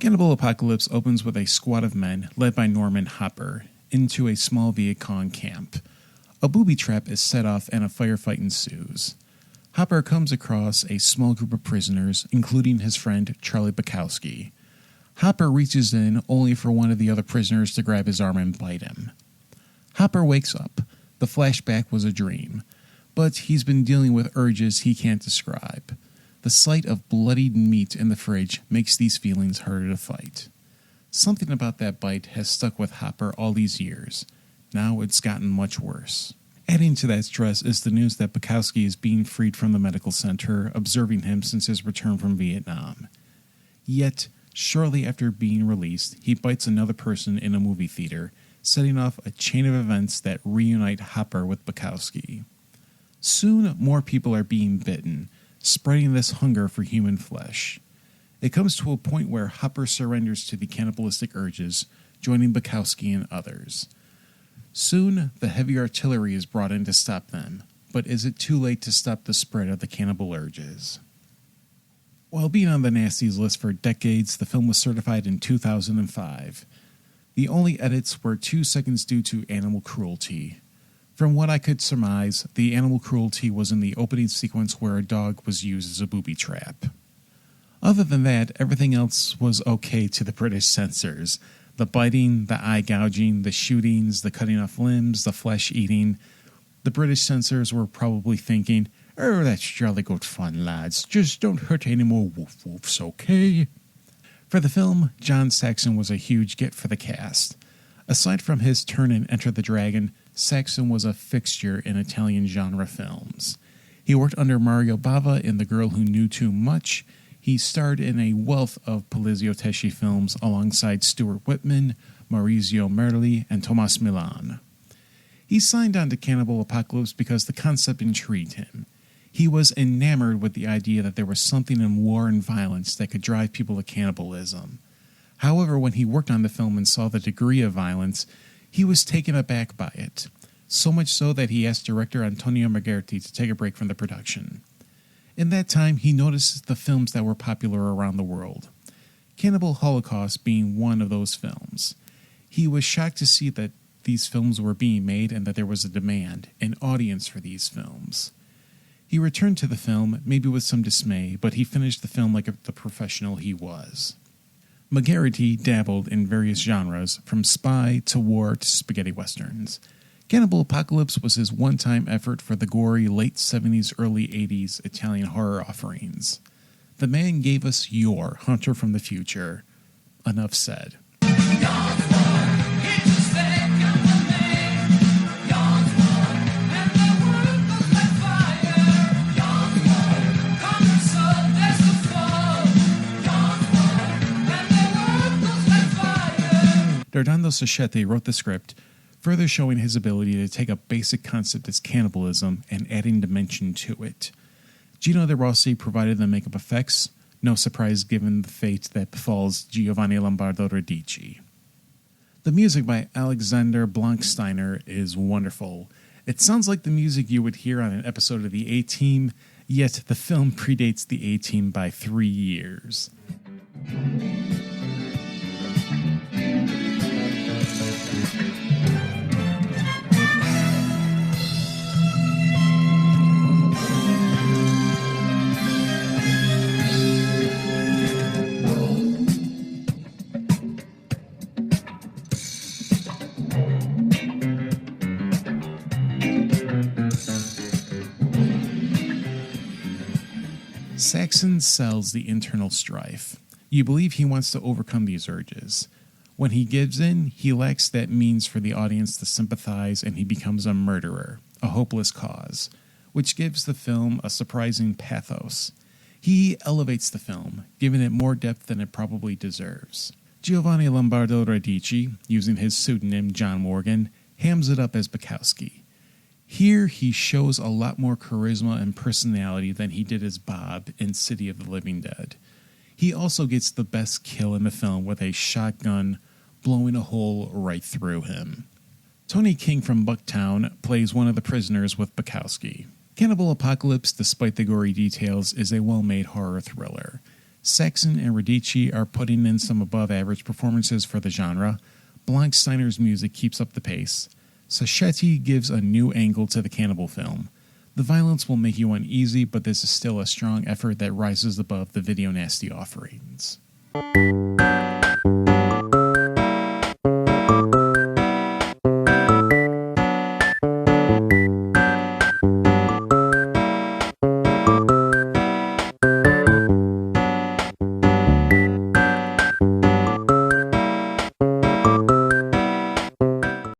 Cannibal Apocalypse opens with a squad of men, led by Norman Hopper, into a small Viet Cong camp. A booby trap is set off and a firefight ensues. Hopper comes across a small group of prisoners, including his friend Charlie Bukowski. Hopper reaches in only for one of the other prisoners to grab his arm and bite him. Hopper wakes up. The flashback was a dream, but he's been dealing with urges he can't describe. The sight of bloodied meat in the fridge makes these feelings harder to fight. Something about that bite has stuck with Hopper all these years. Now it's gotten much worse. Adding to that stress is the news that Bukowski is being freed from the medical center, observing him since his return from Vietnam. Yet, shortly after being released, he bites another person in a movie theater, setting off a chain of events that reunite Hopper with Bukowski. Soon, more people are being bitten, spreading this hunger for human flesh. It comes to a point where Hopper surrenders to the cannibalistic urges, joining Bukowski and others. Soon, the heavy artillery is brought in to stop them, but is it too late to stop the spread of the cannibal urges? While being on the Nasties list for decades, the film was certified in 2005. The only edits were 2 seconds due to animal cruelty. From what I could surmise, the animal cruelty was in the opening sequence where a dog was used as a booby trap. Other than that, everything else was okay to the British censors. The biting, the eye gouging, the shootings, the cutting off limbs, the flesh eating. The British censors were probably thinking, "Oh, that's jolly good fun, lads. Just don't hurt any more woof-woofs, okay?" For the film, John Saxon was a huge get for the cast. Aside from his turn in Enter the Dragon, Saxon was a fixture in Italian genre films. He worked under Mario Bava in The Girl Who Knew Too Much. He starred in a wealth of Polizio Tesci films alongside Stuart Whitman, Maurizio Merli, and Tomas Milan. He signed on to Cannibal Apocalypse because the concept intrigued him. He was enamored with the idea that there was something in war and violence that could drive people to cannibalism. However, when he worked on the film and saw the degree of violence, he was taken aback by it, so much so that he asked director Antonio Magherti to take a break from the production. In that time, he noticed the films that were popular around the world, Cannibal Holocaust being one of those films. He was shocked to see that these films were being made and that there was a demand, an audience for these films. He returned to the film, maybe with some dismay, but he finished the film like the professional he was. Magherti dabbled in various genres, from spy to war to spaghetti westerns. Cannibal Apocalypse was his one-time effort for the gory late 70s, early 80s Italian horror offerings. The man gave us your Hunter from the Future. Enough said. Dardando Sacchetti wrote the script, further showing his ability to take a basic concept as cannibalism and adding dimension to it. Gino De Rossi provided the makeup effects, no surprise given the fate that befalls Giovanni Lombardo Radici. The music by Alexander Blanksteiner is wonderful. It sounds like the music you would hear on an episode of The A-Team, yet the film predates The A-Team by 3 years. Saxon sells the internal strife. You believe he wants to overcome these urges. When he gives in, he lacks that means for the audience to sympathize, and he becomes a murderer, a hopeless cause, which gives the film a surprising pathos. He elevates the film, giving it more depth than it probably deserves. Giovanni Lombardo Radici, using his pseudonym John Morgan, hams it up as Bukowski. Here, he shows a lot more charisma and personality than he did as Bob in City of the Living Dead. He also gets the best kill in the film with a shotgun blowing a hole right through him. Tony King from Bucktown plays one of the prisoners with Bukowski. Cannibal Apocalypse, despite the gory details, is a well-made horror thriller. Saxon and Radici are putting in some above-average performances for the genre. Blanksteiner's music keeps up the pace. Sacchetti gives a new angle to the cannibal film. The violence will make you uneasy, but this is still a strong effort that rises above the video nasty offerings.